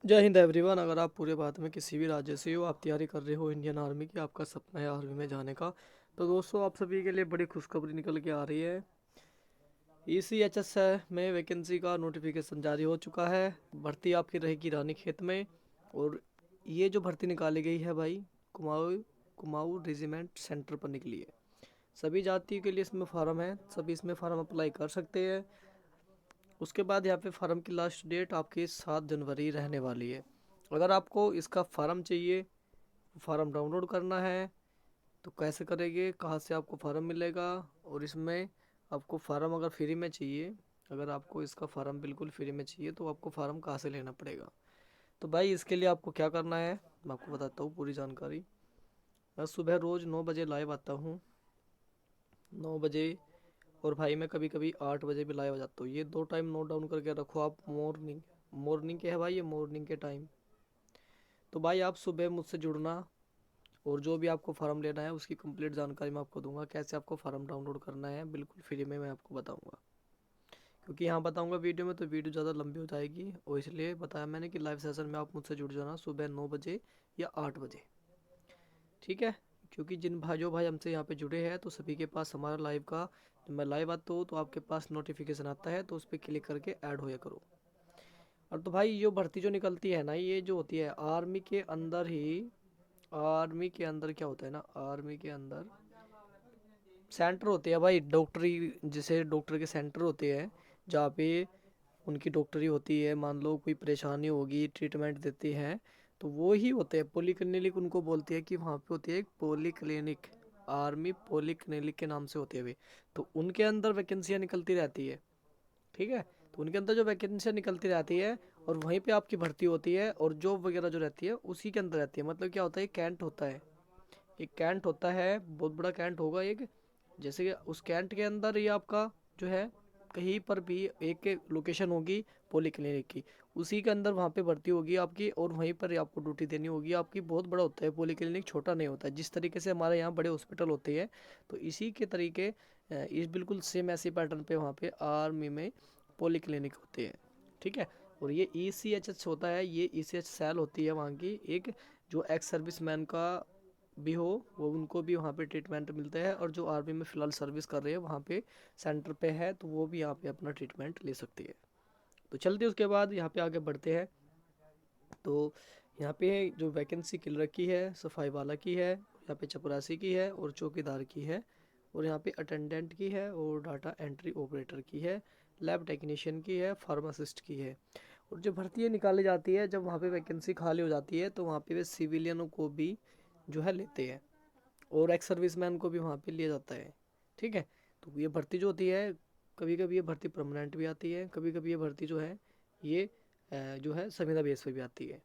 जय हिंद एवरीवन। अगर आप पूरे भारत में किसी भी राज्य से हो, आप तैयारी कर रहे हो इंडियन आर्मी की, आपका सपना है आर्मी में जाने का, तो दोस्तों आप सभी के लिए बड़ी खुशखबरी निकल के आ रही है। ECHS में वैकेंसी का नोटिफिकेशन जारी हो चुका है। भर्ती आपकी रहेगी रानीखेत में। और ये जो भर्ती निकाली गई है भाई, कुमाऊँ कुमाऊँ रेजिमेंट सेंटर पर निकली है। सभी जातियों के लिए इसमें फार्म है, सभी इसमें फार्म अप्लाई कर सकते हैं। उसके बाद यहाँ पे फार्म की लास्ट डेट आपकी 7 जनवरी रहने वाली है। अगर आपको इसका फार्म चाहिए, फार्म डाउनलोड करना है, तो कैसे करेंगे, कहाँ से आपको फार्म मिलेगा। और इसमें आपको फार्म अगर फ्री में चाहिए, अगर आपको इसका फार्म बिल्कुल फ्री में चाहिए तो आपको फार्म कहाँ से लेना पड़ेगा। तो भाई इसके लिए आपको क्या करना है, मैं आपको बताता हूँ पूरी जानकारी। मैं सुबह रोज़ 9 बजे लाइव आता हूँ, 9 बजे। और भाई मैं कभी कभी 8 बजे भी लाइव हो जाता हूँ। ये दो टाइम नोट डाउन करके रखो आप। मॉर्निंग मॉर्निंग के है भाई, ये मॉर्निंग के टाइम। तो भाई आप सुबह मुझसे जुड़ना, और जो भी आपको फार्म लेना है उसकी कंप्लीट जानकारी मैं आपको दूंगा। कैसे आपको फार्म डाउनलोड करना है बिल्कुल फ्री में मैं आपको बताऊंगा। क्योंकि यहाँ बताऊंगा वीडियो में तो वीडियो ज़्यादा लंबी हो जाएगी, और इसलिए बताया मैंने कि लाइव सेशन में आप मुझसे जुड़ जाना सुबह 9 बजे या 8 बजे। ठीक है। क्योंकि जिन भाई जो भाई हमसे यहाँ पे जुड़े हैं तो सभी के पास हमारा लाइव का, जब मैं लाइव आता हूँ तो आपके पास नोटिफिकेशन आता है, तो उस पर क्लिक करके ऐड होया करो। और तो भाई ये भर्ती जो निकलती है ना, ये जो होती है आर्मी के अंदर ही। आर्मी के अंदर क्या होता है ना, आर्मी के अंदर सेंटर होते हैं भाई, डॉक्टरी। जैसे डॉक्टर के सेंटर होते हैं जहाँ पे उनकी डॉक्टरी होती है। मान लो कोई परेशानी होगी, ट्रीटमेंट देती हैं, तो वो ही होते हैं पॉली क्लिनिक उनको बोलती है, कि वहाँ पे होती है एक poly clinic. Army poly clinic के नाम से होती है वे। तो उनके अंदर वैकेंसियाँ निकलती रहती है। ठीक है। तो उनके अंदर जो वैकेंसियाँ निकलती रहती है, और वहीं पे आपकी भर्ती होती है, और जॉब वगैरह जो रहती है उसी के अंदर रहती है। मतलब क्या होता है, कैंट होता है, एक कैंट होता है, बहुत बड़ा कैंट होगा एक। जैसे कि उस कैंट के अंदर ही आपका जो है, कहीं पर भी एक लोकेशन होगी पॉली क्लिनिक की, उसी के अंदर वहाँ पे भर्ती होगी आपकी, और वहीं पर ही आपको ड्यूटी देनी होगी आपकी। बहुत बड़ा होता है पॉली क्लिनिक, छोटा नहीं होता है। जिस तरीके से हमारे यहाँ बड़े हॉस्पिटल होते हैं, तो इसी के तरीके इस बिल्कुल सेम ऐसे पैटर्न पे वहाँ पे आर्मी में पॉली क्लिनिक होते हैं। ठीक है। और ये ECHS होता है, ये ECH सेल होती है वहाँ की एक। जो एक्स सर्विस मैन का भी हो, वो उनको भी वहाँ पे ट्रीटमेंट मिलता है। और जो आर्मी में फ़िलहाल सर्विस कर रहे हैं वहाँ पे सेंटर पे है, तो वो भी यहाँ पे अपना ट्रीटमेंट ले सकती है। तो चलते उसके बाद यहाँ पे आगे बढ़ते हैं। तो यहाँ पे जो वैकेंसी खिल रखी है, सफाई वाला की है, यहाँ पे चपरासी की है, और चौकीदार की है, और यहाँ पे अटेंडेंट की है, और डाटा एंट्री ऑपरेटर की है, लैब टेक्नीशियन की है, फार्मासिस्ट की है। और जो भर्ती निकाली जाती है, जब वहाँ पे वैकेंसी खाली हो जाती है, तो वहाँ पे वे सिविलियनों को भी जो है लेते हैं, और एक्स सर्विसमैन को भी वहाँ पे लिया जाता है। ठीक है। तो ये भर्ती जो होती है, कभी कभी ये भर्ती परमानेंट भी आती है, कभी कभी ये भर्ती जो है ये जो है संविदा बेस पे भी आती है।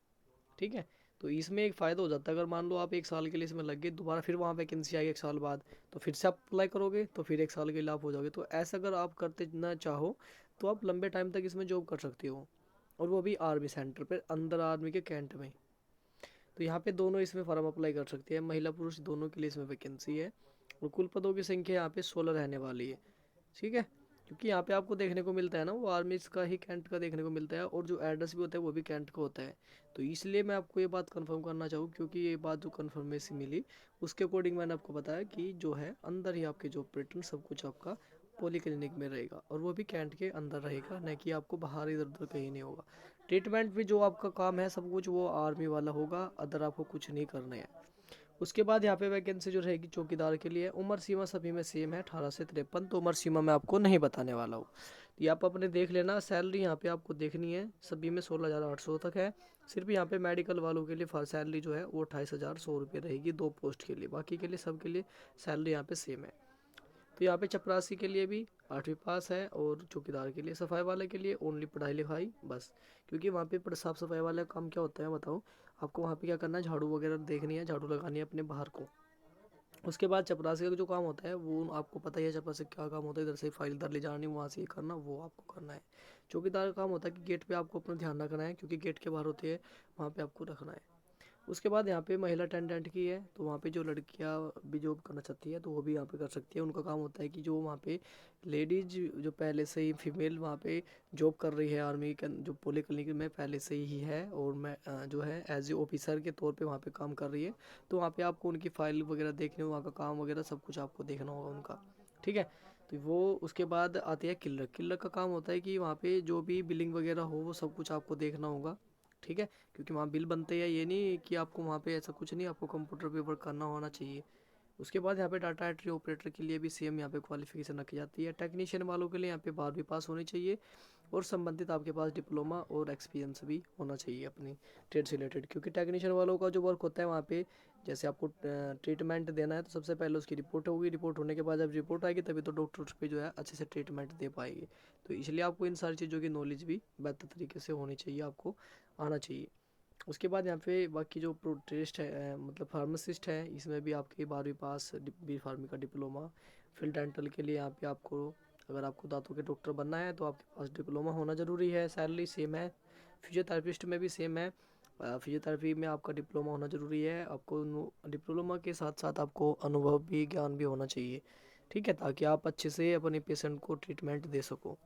ठीक है। तो इसमें एक फ़ायदा हो जाता है, अगर मान लो आप 1 साल के लिए इसमें लग गए, दोबारा फिर वहाँ वैकेंसी आई 1 साल बाद, तो फिर से आप अप्लाई करोगे, तो फिर 1 साल के लिए आप हो जाओगे। तो ऐसा अगर आप करते ना चाहो, तो आप लंबे टाइम तक इसमें जॉब कर सकते हो, और वो भी आर्मी सेंटर पर अंदर, आर्मी के कैंट में। तो यहाँ पे दोनों इसमें फॉर्म अप्लाई कर सकते हैं, महिला पुरुष दोनों के लिए इसमें वैकेंसी है। और कुल पदों की संख्या यहाँ पे 16 रहने वाली है। ठीक है। क्योंकि यहाँ पे आपको देखने को मिलता है ना, वो आर्मी का ही कैंट का देखने को मिलता है, और जो एड्रेस भी होता है वो भी कैंट का होता है। तो इसलिए मैं आपको ये बात कंफर्म करना चाहूँ, क्योंकि ये बात जो कंफर्मेशन मिली उसके अकॉर्डिंग मैंने आपको बताया कि जो है अंदर ही आपके जॉब पैटर्न सब कुछ आपका पॉली क्लिनिक में रहेगा, और वो भी कैंट के अंदर रहेगा, न कि आपको बाहर इधर उधर कहीं नहीं होगा। ट्रीटमेंट भी जो आपका काम है सब कुछ वो आर्मी वाला होगा, अदर आपको कुछ नहीं करना है। उसके बाद यहाँ पे वैकेंसी जो रहेगी चौकीदार के लिए, उम्र सीमा सभी में सेम है 18 से 53। तो उम्र सीमा मैं आपको नहीं बताने वाला हूँ, तो ये आप अपने देख लेना। सैलरी यहाँ पे आपको देखनी है, सभी में 16,800 तक है। सिर्फ यहाँ पे मेडिकल वालों के लिए सैलरी जो है वो 28,100 रुपये रहेगी 2 पोस्ट के लिए। बाकी के लिए सब के लिए सैलरी यहाँ पे सेम है। तो यहाँ पे चपरासी के लिए भी 8वीं पास है, और चौकीदार के लिए, सफाई वाले के लिए ओनली पढ़ाई लिखाई बस। क्योंकि वहाँ पे साफ सफाई वाला काम क्या होता है बताओ आपको। वहाँ पे क्या करना है, झाड़ू वगैरह देखनी है, झाड़ू लगानी है अपने बाहर को। उसके बाद चपरासी का जो काम होता है वो आपको पता ही है, चपरासी का क्या काम होता है, इधर से फाइल इधर ले जानी, वहाँ से ये करना, वो आपको करना है। चौकीदार का काम होता है कि गेट पे आपको अपना ध्यान रखना है, क्योंकि गेट के बाहर होती है, वहाँ पे आपको रखना है। उसके बाद यहाँ पे महिला अटेंडेंट की है, तो वहाँ पे जो लड़कियाँ भी जॉब करना चाहती है तो वो भी यहाँ पे कर सकती है। उनका काम होता है कि जो वहाँ पे लेडीज जो पहले से ही फीमेल वहाँ पे जॉब कर रही है आर्मी के जो पॉलीक्लिनिक में पहले से ही है, और मैं जो है एज ए ऑफिसर के तौर पे वहाँ पे काम कर रही है, तो वहाँ पे आपको उनकी फाइल वगैरह देखने, वहाँ का काम वगैरह सब कुछ आपको देखना होगा उनका, ठीक है। तो वो उसके बाद आते हैं किलर। किलर का काम होता है कि वहाँ पे जो भी बिलिंग वगैरह हो वो सब कुछ आपको देखना होगा, ठीक है, क्योंकि वहाँ बिल बनते हैं, ये नहीं कि आपको वहाँ पे ऐसा कुछ नहीं, आपको कंप्यूटर पे वर्क करना होना चाहिए। उसके बाद यहाँ पे डाटा एंट्री ऑपरेटर के लिए भी सेम यहाँ पे क्वालिफिकेशन रखी जाती है। टेक्नीशियन वालों के लिए यहाँ पे 12वीं पास होनी चाहिए, और संबंधित आपके पास डिप्लोमा और एक्सपीरियंस भी होना चाहिए अपनी ट्रेड से रिलेटेड, क्योंकि टेक्नीशियन वालों का जो वर्क होता है वहाँ पे जैसे आपको ट्रीटमेंट देना है तो सबसे पहले उसकी रिपोर्ट होगी, रिपोर्ट होने के बाद जब रिपोर्ट आएगी तभी तो डॉक्टर उस पर जो है अच्छे से ट्रीटमेंट दे पाएंगे। तो इसलिए आपको इन सारी चीज़ों की नॉलेज भी बेहतर तरीके से होनी चाहिए, आपको आना चाहिए। उसके बाद यहाँ पे बाकी जो प्रोटेस्ट है मतलब फार्मासिस्ट है, इसमें भी आपकी 12वीं पास बी फार्मी का डिप्लोमा। फिर डेंटल के लिए यहाँ पे आपको अगर आपको दांतों के डॉक्टर बनना है तो आपके पास डिप्लोमा होना ज़रूरी है। सैलरी सेम है। फिजियोथेरेपिस्ट में भी सेम है। फिजियोथेरेपी में आपका डिप्लोमा होना ज़रूरी है। आपको डिप्लोमा के साथ साथ आपको अनुभव भी ज्ञान भी होना चाहिए, ठीक है, ताकि आप अच्छे से अपने पेशेंट को ट्रीटमेंट दे सको।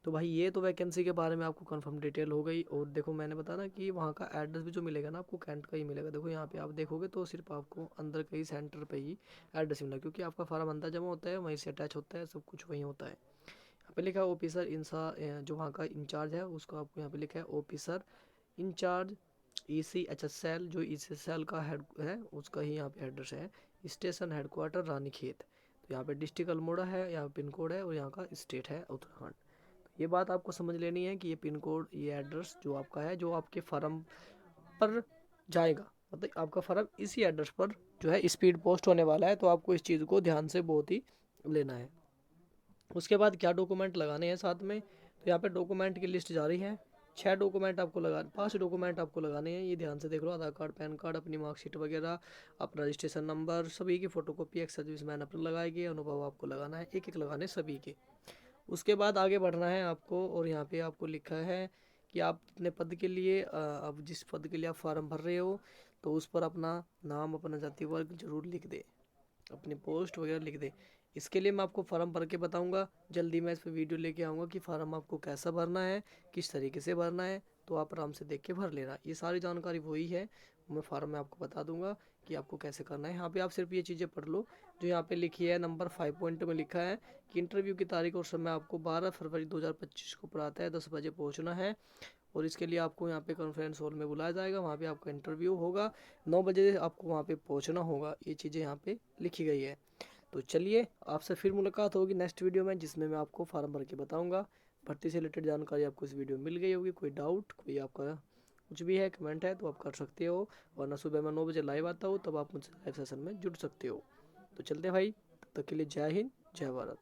तो भाई ये तो वैकेंसी के बारे में आपको कंफर्म डिटेल हो गई। और देखो मैंने बताया ना कि वहाँ का एड्रेस भी जो मिलेगा ना आपको कैंट का ही मिलेगा। देखो यहाँ पे आप देखोगे तो सिर्फ आपको अंदर के ही सेंटर पे ही एड्रेस मिलेगा, क्योंकि आपका फार्म अंदर जमा होता है, वहीं से अटैच होता है, सब कुछ वहीं होता है। यहाँ पे लिखा है ऑफिसर इंसा जो वहाँ का इंचार्ज है उसको आपको यहाँ पे लिखा है ऑफिसर इंचार्ज ECHSL। जो ECHSL का हेड है उसका ही यहाँ पे एड्रेस है। Station headquarter Ranikhet. तो यहाँ पे डिस्ट्रिक्ट अल्मोड़ा है, यहाँ पिन कोड है, और यहाँ का स्टेट है उत्तराखंड। ये बात आपको समझ लेनी है कि ये पिन कोड, ये एड्रेस जो आपका है, जो आपके फार्म पर जाएगा, मतलब आपका फार्म इसी एड्रेस पर जो है स्पीड पोस्ट होने वाला है। तो आपको इस चीज़ को ध्यान से बहुत ही लेना है। उसके बाद क्या डॉक्यूमेंट लगाने हैं साथ में, तो यहाँ पे डॉक्यूमेंट की लिस्ट जारी है। 6 डॉक्यूमेंट आपको लगा 5 डॉक्यूमेंट आपको लगाने हैं, ये ध्यान से देख लो। आधार कार्ड, पैन कार्ड, अपनी मार्कशीट वगैरह, अपना रजिस्ट्रेशन नंबर, सभी की फोटोकॉपी, एक सर्विसमैन अपना लगाएगी, अनुभव आपको लगाना है, एक एक लगाने सभी के। उसके बाद आगे बढ़ना है आपको, और यहाँ पे आपको लिखा है कि आप अपने पद के लिए अब जिस पद के लिए आप फॉर्म भर रहे हो तो उस पर अपना नाम, अपना जाति वर्ग जरूर लिख दे, अपनी पोस्ट वगैरह लिख दे। इसके लिए मैं आपको फार्म भर के बताऊंगा, जल्दी मैं इस पर वीडियो लेके आऊँगा कि फार्म आपको कैसा भरना है, किस तरीके से भरना है, तो आप आराम से देख के भर लेना। ये सारी जानकारी वही है, मैं फार्म में आपको बता दूंगा कि आपको कैसे करना है। यहाँ पे आप सिर्फ ये चीज़ें पढ़ लो जो यहाँ पे लिखी है। नंबर 5 पॉइंट में लिखा है कि इंटरव्यू की तारीख और समय आपको 12 फरवरी 2025 को पढ़ाता है, 10 बजे पहुँचना है। और इसके लिए आपको यहाँ पे कॉन्फ्रेंस हॉल में बुलाया जाएगा, वहाँ पे आपका इंटरव्यू होगा, 9 बजे आपको वहाँ पे पहुँचना होगा। ये चीज़ें यहाँ पे लिखी गई है। तो चलिए आपसे फिर मुलाकात होगी नेक्स्ट वीडियो में, जिसमें मैं आपको फार्म भर के बताऊंगा। भर्ती से रिलेटेड जानकारी आपको इस वीडियो में मिल गई होगी। कोई डाउट, कोई आपका कुछ भी है, कमेंट है तो आप कर सकते हो, वरना सुबह मैं 9 बजे लाइव आता हूँ, तब आप मुझसे लाइव सेशन में जुड़ सकते हो। तो चलते भाई, तब तक के लिए जय हिंद, जय भारत।